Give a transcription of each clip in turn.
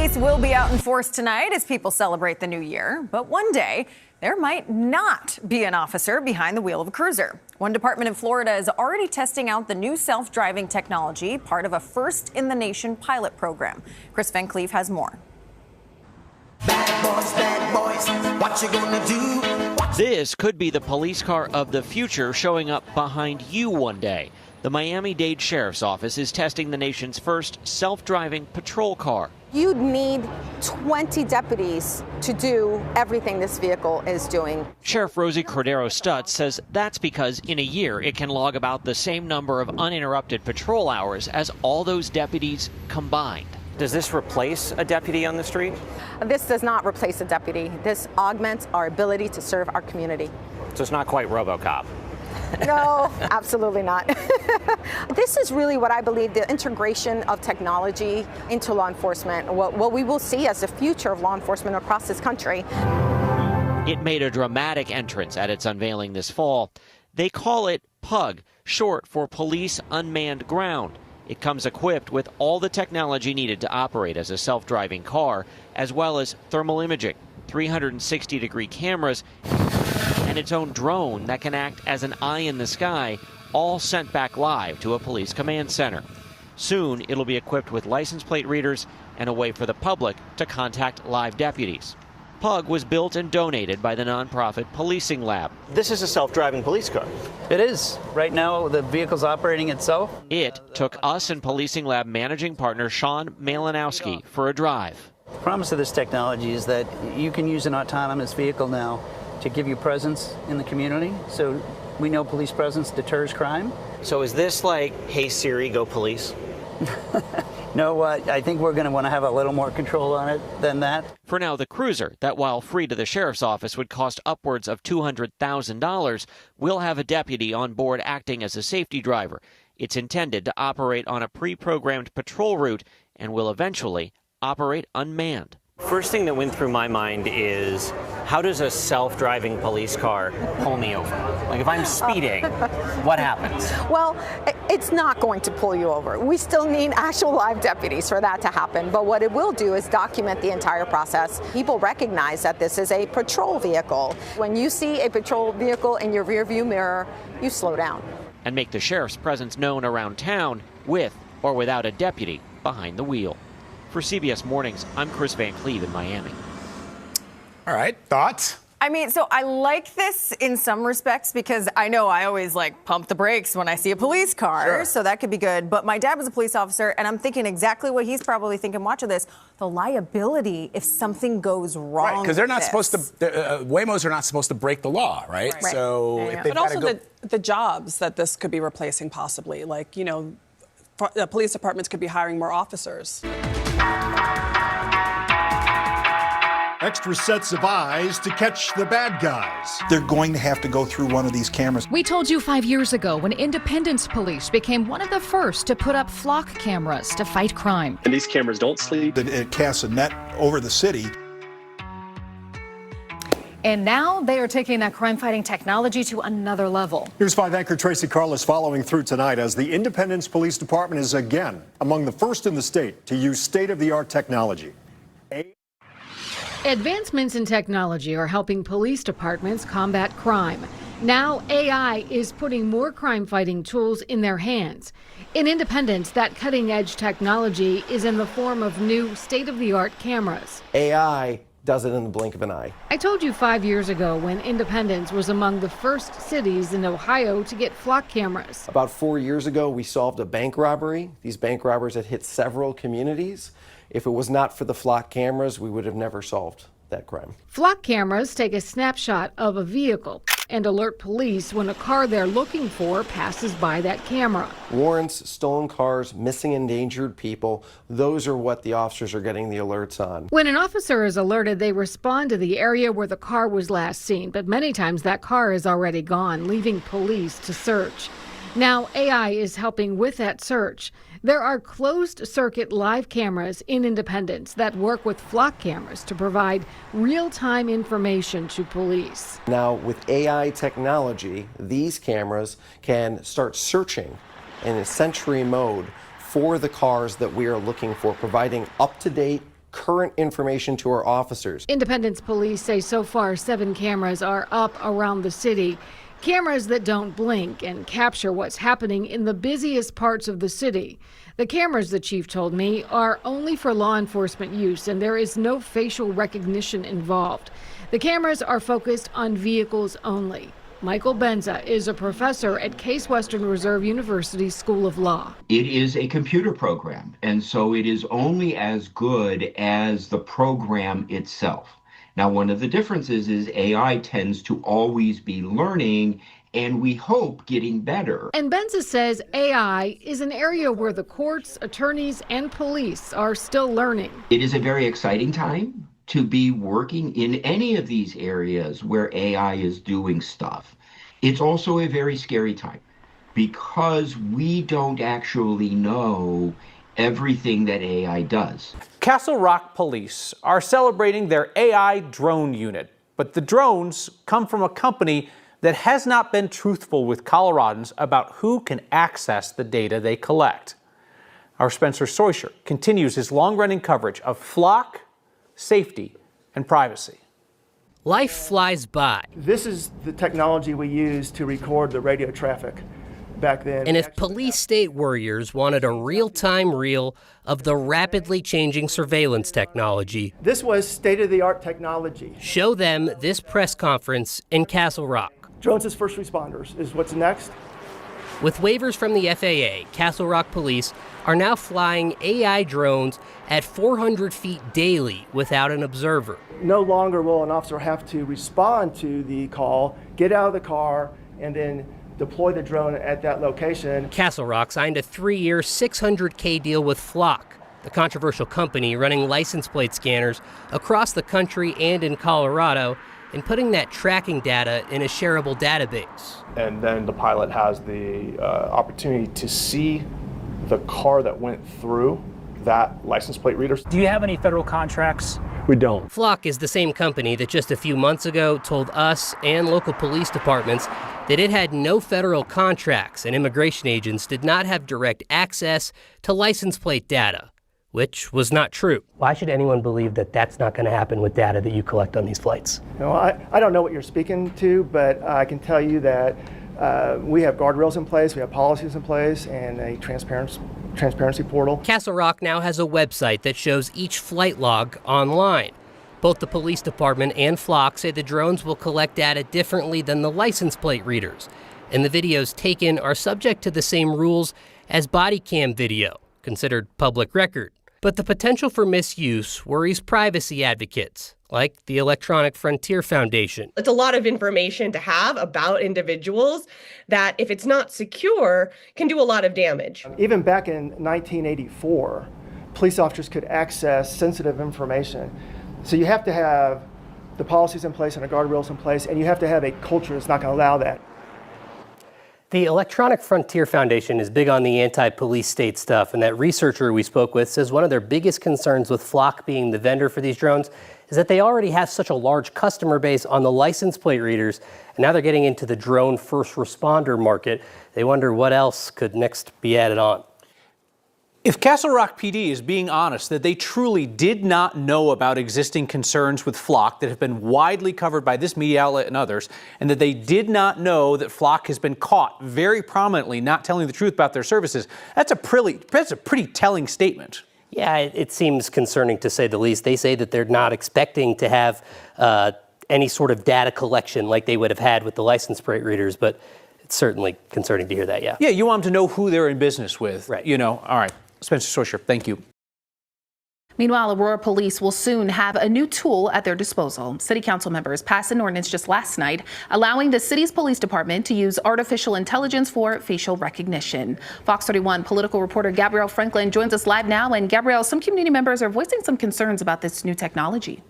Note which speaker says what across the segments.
Speaker 1: Police will be out in force tonight as people celebrate the new year. But one day, there might not be an officer behind the wheel of a cruiser. One department in Florida is already testing out the new self-driving technology, part of a first-in-the-nation pilot program. Chris Van Cleef has more.
Speaker 2: Bad boys, what you gonna do?
Speaker 3: This could be the police car of the future showing up behind you one day. The Miami-Dade Sheriff's Office is testing the nation's first self-driving patrol car.
Speaker 4: You'd need 20 deputies to do everything this vehicle is doing.
Speaker 3: Sheriff Rosie Cordero-Stutz says that's because in a year it can log about the same number of uninterrupted patrol hours as all those deputies combined. Does this replace a deputy on the street?
Speaker 4: This does not replace a deputy. This augments our ability to serve our community.
Speaker 3: So it's not quite RoboCop.
Speaker 4: No, absolutely not. This is really what I believe the integration of technology into law enforcement, what we will see as the future of law enforcement across this country.
Speaker 3: It made a dramatic entrance at its unveiling this fall. They call it PUG, short for Police Unmanned Ground. It comes equipped with all the technology needed to operate as a self-driving car, as well as thermal imaging, 360-degree cameras, and its own drone that can act as an eye in the sky, all sent back live to a police command center. Soon, it'll be equipped with license plate readers and a way for the public to contact live deputies. PUG was built and donated by the nonprofit Policing Lab.
Speaker 5: This is a self-driving police car.
Speaker 6: It is. Right now, the vehicle's operating itself.
Speaker 3: It took us and Policing Lab managing partner Sean Malinowski for a drive.
Speaker 6: The promise of this technology is that you can use an autonomous vehicle now to give you presence in the community. So we know police presence deters crime.
Speaker 5: So is this like, hey Siri, go police?
Speaker 6: No, I think we're going to want to have a little more control on it than that.
Speaker 3: For now, the cruiser, that while free to the sheriff's office would cost upwards of $200,000, will have a deputy on board acting as a safety driver. It's intended to operate on a pre-programmed patrol route and will eventually operate unmanned.
Speaker 5: First thing that went through my mind is, how does a self-driving police car pull me over? Like if I'm speeding, what happens?
Speaker 4: Well, it's not going to pull you over. We still need actual live deputies for that to happen. But what it will do is document the entire process. People recognize that this is a patrol vehicle. When you see a patrol vehicle in your rearview mirror, you slow down.
Speaker 3: And make the sheriff's presence known around town with or without a deputy behind the wheel. For CBS Mornings, I'm Chris Van Cleef in Miami.
Speaker 7: All right, thoughts?
Speaker 1: I mean, so I like this in some respects because I know I always like pump the brakes when I see a police car. Sure. So that could be good. But my dad was a police officer, and I'm thinking exactly what he's probably thinking watching this. The liability if something goes wrong.
Speaker 7: Right, because they're not supposed to, Waymos are not supposed to break the law, right? So if they've
Speaker 8: but also the jobs that this could be replacing possibly, like, you know, the police departments could be hiring more officers.
Speaker 9: Extra sets of eyes to catch the bad guys.
Speaker 10: They're going to have to go through one of these cameras.
Speaker 11: We told you 5 years ago when Independence Police became one of the first to put up flock cameras to fight crime.
Speaker 12: And these cameras don't sleep.
Speaker 10: It casts a net over the city.
Speaker 11: And now they are taking that crime-fighting technology to another level.
Speaker 9: Here's 5 anchor Tracy Carlos following through tonight as the Independence Police Department is again among the first in the state to use state-of-the-art technology.
Speaker 11: Advancements in technology are helping police departments combat crime. Now AI is putting more crime-fighting tools in their hands. In Independence, that cutting-edge technology is in the form of new state-of-the-art cameras.
Speaker 5: AI
Speaker 12: does it in the blink of an eye.
Speaker 11: I told you 5 years ago when Independence was among the first cities in Ohio to get flock cameras.
Speaker 12: About 4 years ago, we solved a bank robbery. These bank robbers had hit several communities. If it was not for the flock cameras, we would have never solved that crime.
Speaker 11: Flock cameras take a snapshot of a vehicle and alert police when a car they're looking for passes by that camera.
Speaker 12: Warrants, stolen cars, missing endangered people, those are what the officers are getting the alerts on.
Speaker 11: When an officer is alerted, they respond to the area where the car was last seen, but many times that car is already gone, leaving police to search. Now AI is helping with that search. There are closed-circuit live cameras in Independence that work with flock cameras to provide real-time information to police.
Speaker 12: Now, with AI technology, these cameras can start searching in a sentry mode for the cars that we are looking for, providing up-to-date, current information to our officers.
Speaker 11: Independence police say so far 7 cameras are up around the city. Cameras that don't blink and capture what's happening in the busiest parts of the city. The cameras, the chief told me, are only for law enforcement use and there is no facial recognition involved. The cameras are focused on vehicles only. Michael Benza is a professor at Case Western Reserve University School of Law.
Speaker 13: It is a computer program, and so it is only as good as the program itself. Now, one of the differences is AI tends to always be learning and we hope getting better.
Speaker 11: And Benza says AI is an area where the courts, attorneys, and police are still learning.
Speaker 13: It is a very exciting time to be working in any of these areas where AI is doing stuff. It's also a very scary time because we don't actually know everything that AI does.
Speaker 14: Castle Rock police are celebrating their AI drone unit, but the drones come from a company that has not been truthful with Coloradans about who can access the data they collect. Our Spencer Soysher continues his long-running coverage of flock, safety, and privacy.
Speaker 15: Life flies by.
Speaker 16: This is the technology we use to record the radio traffic back then.
Speaker 15: And if police state warriors wanted a real-time reel of the rapidly changing surveillance technology,
Speaker 16: this was state-of-the-art technology.
Speaker 15: Show them this press conference in Castle Rock.
Speaker 16: Drones as first responders is what's next.
Speaker 15: With waivers from the FAA, Castle Rock police are now flying AI drones at 400 feet daily without an observer.
Speaker 16: No longer will an officer have to respond to the call, get out of the car, and then deploy the drone at that location.
Speaker 15: Castle Rock signed a 3-year, $600K deal with Flock, the controversial company running license plate scanners across the country and in Colorado, and putting that tracking data in a shareable database.
Speaker 17: And then the pilot has the opportunity to see the car that went through that license plate reader.
Speaker 14: Do you have any federal contracts?
Speaker 17: We don't.
Speaker 15: Flock is the same company that just a few months ago told us and local police departments that it had no federal contracts and immigration agents did not have direct access to license plate data, which was not true. Why should anyone believe that that's not going to happen with data that you collect on these flights?
Speaker 16: No, I don't know what you're speaking to, but I can tell you that we have guardrails in place, we have policies in place, and a transparency portal.
Speaker 15: Castle Rock now has a website that shows each flight log online. Both the police department and Flock say the drones will collect data differently than the license plate readers, and the videos taken are subject to the same rules as body cam video, considered public record. But the potential for misuse worries privacy advocates, like the Electronic Frontier Foundation.
Speaker 18: It's a lot of information to have about individuals that, if it's not secure, can do a lot of damage.
Speaker 16: Even back in 1984, police officers could access sensitive information. So you have to have the policies in place and the guardrails in place, and you have to have a culture that's not going to allow that.
Speaker 15: The Electronic Frontier Foundation is big on the anti-police state stuff, and that researcher we spoke with says one of their biggest concerns with Flock being the vendor for these drones is that they already have such a large customer base on the license plate readers, and now they're getting into the drone first responder market. They wonder what else could next be added on.
Speaker 14: If Castle Rock PD is being honest that they truly did not know about existing concerns with Flock that have been widely covered by this media outlet and others, and that they did not know that Flock has been caught very prominently not telling the truth about their services, that's a pretty telling statement.
Speaker 15: Yeah, it seems concerning to say the least. They say that they're not expecting to have any sort of data collection like they would have had with the license plate readers, but it's certainly concerning to hear that, yeah.
Speaker 14: Yeah, you want them to know who they're in business with.
Speaker 15: Right.
Speaker 14: You know, all right. Spencer Swisher, thank you.
Speaker 19: Meanwhile, Aurora Police will soon have a new tool at their disposal. City council members passed an ordinance just last night allowing the city's police department to use artificial intelligence for facial recognition. Fox 31 political reporter Gabrielle Franklin joins us live now. And Gabrielle, some community members are voicing some concerns about this new technology.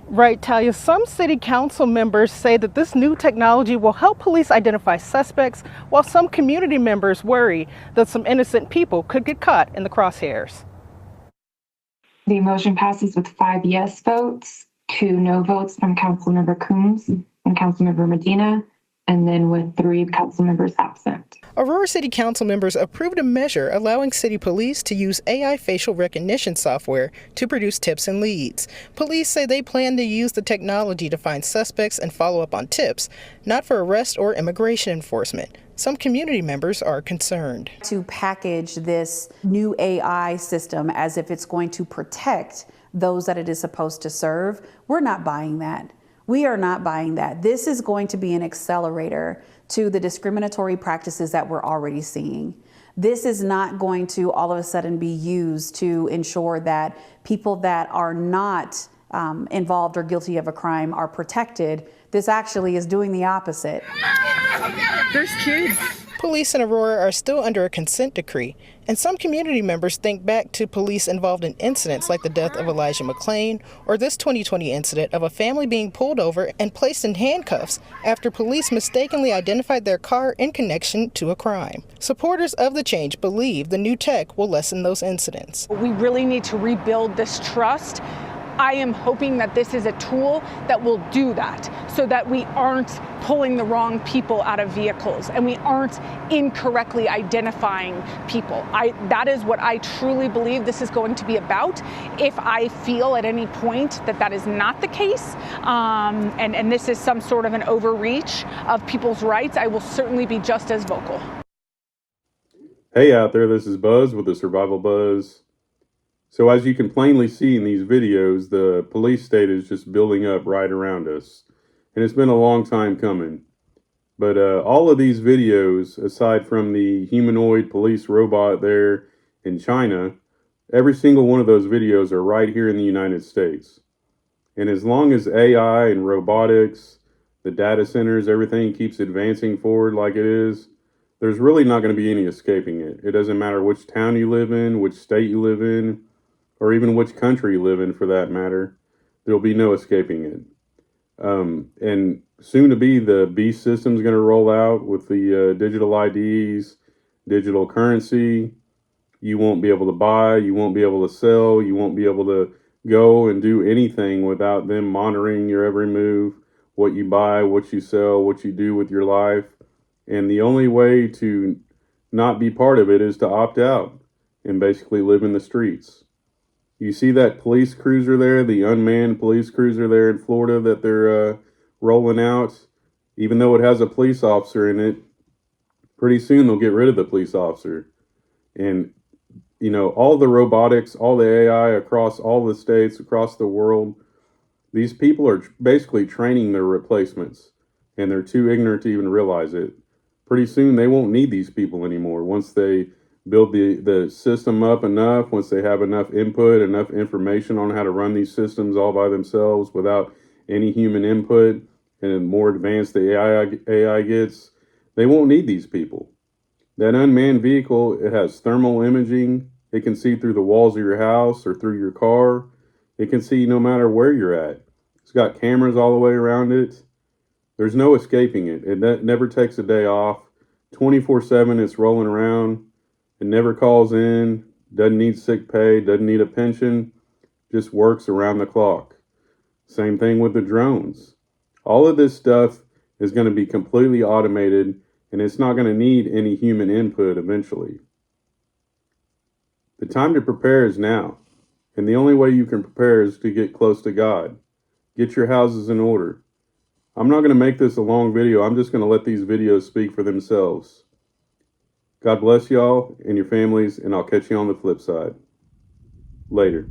Speaker 20: Right, Talia. Some city council members say that this new technology will help police identify suspects, while some community members worry that some innocent people could get caught in the crosshairs.
Speaker 21: The motion passes with 5 yes votes, 2 no votes from Councilmember Coombs and Councilmember Medina, and then with 3 council members absent.
Speaker 20: Aurora City Council members approved a measure allowing city police to use AI facial recognition software to produce tips and leads. Police say they plan to use the technology to find suspects and follow up on tips, not for arrest or immigration enforcement. Some community members are concerned.
Speaker 22: To package this new AI system as if it's going to protect those that it is supposed to serve, we're not buying that. We are not buying that. This is going to be an accelerator to the discriminatory practices that we're already seeing. This is not going to all of a sudden be used to ensure that people that are not involved or guilty of a crime are protected. This actually is doing the opposite.
Speaker 20: There's kids. Police in Aurora are still under a consent decree, and some community members think back to police involved in incidents like the death of Elijah McClain or this 2020 incident of a family being pulled over and placed in handcuffs after police mistakenly identified their car in connection to a crime. Supporters of the change believe the new tech will lessen those incidents.
Speaker 23: We really need to rebuild this trust. I am hoping that this is a tool that will do that so that we aren't pulling the wrong people out of vehicles and we aren't incorrectly identifying people. That is what I truly believe this is going to be about. If I feel at any point that that is not the case and this is some sort of an overreach of people's rights, I will certainly be just as vocal.
Speaker 24: Hey out there, this is Buzz with the Survival Buzz. So as you can plainly see in these videos, the police state is just building up right around us. And it's been a long time coming. But all of these videos, aside from the humanoid police robot there in China, every single one of those videos are right here in the United States. And as long as AI and robotics, the data centers, everything keeps advancing forward like it is, there's really not going to be any escaping it. It doesn't matter which town you live in, which state you live in, or even which country you live in for that matter. There'll be no escaping it. And soon to be, the beast system is going to roll out with the digital IDs, digital currency. You won't be able to buy, you won't be able to sell, you won't be able to go and do anything without them monitoring your every move, what you buy, what you sell, what you do with your life. And the only way to not be part of it is to opt out and basically live in the streets. You see that police cruiser there, the unmanned police cruiser there in Florida that they're rolling out? Even though it has a police officer in it, pretty soon they'll get rid of the police officer. And, you know, all the robotics, all the AI across all the states, across the world, these people are basically training their replacements. And they're too ignorant to even realize it. Pretty soon they won't need these people anymore once they build the system up enough, once they have enough input, enough information on how to run these systems all by themselves without any human input, and the more advanced the AI gets, they won't need these people. That unmanned vehicle, it has thermal imaging. It can see through the walls of your house or through your car. It can see no matter where you're at. It's got cameras all the way around it. There's no escaping it. It never takes a day off. 24/7 it's rolling around. It never calls in, doesn't need sick pay, doesn't need a pension, just works around the clock. Same thing with the drones. All of this stuff is going to be completely automated, and it's not going to need any human input eventually. The time to prepare is now, and the only way you can prepare is to get close to God. Get your houses in order. I'm not going to make this a long video. I'm just going to let these videos speak for themselves. God bless y'all and your families, and I'll catch you on the flip side. Later.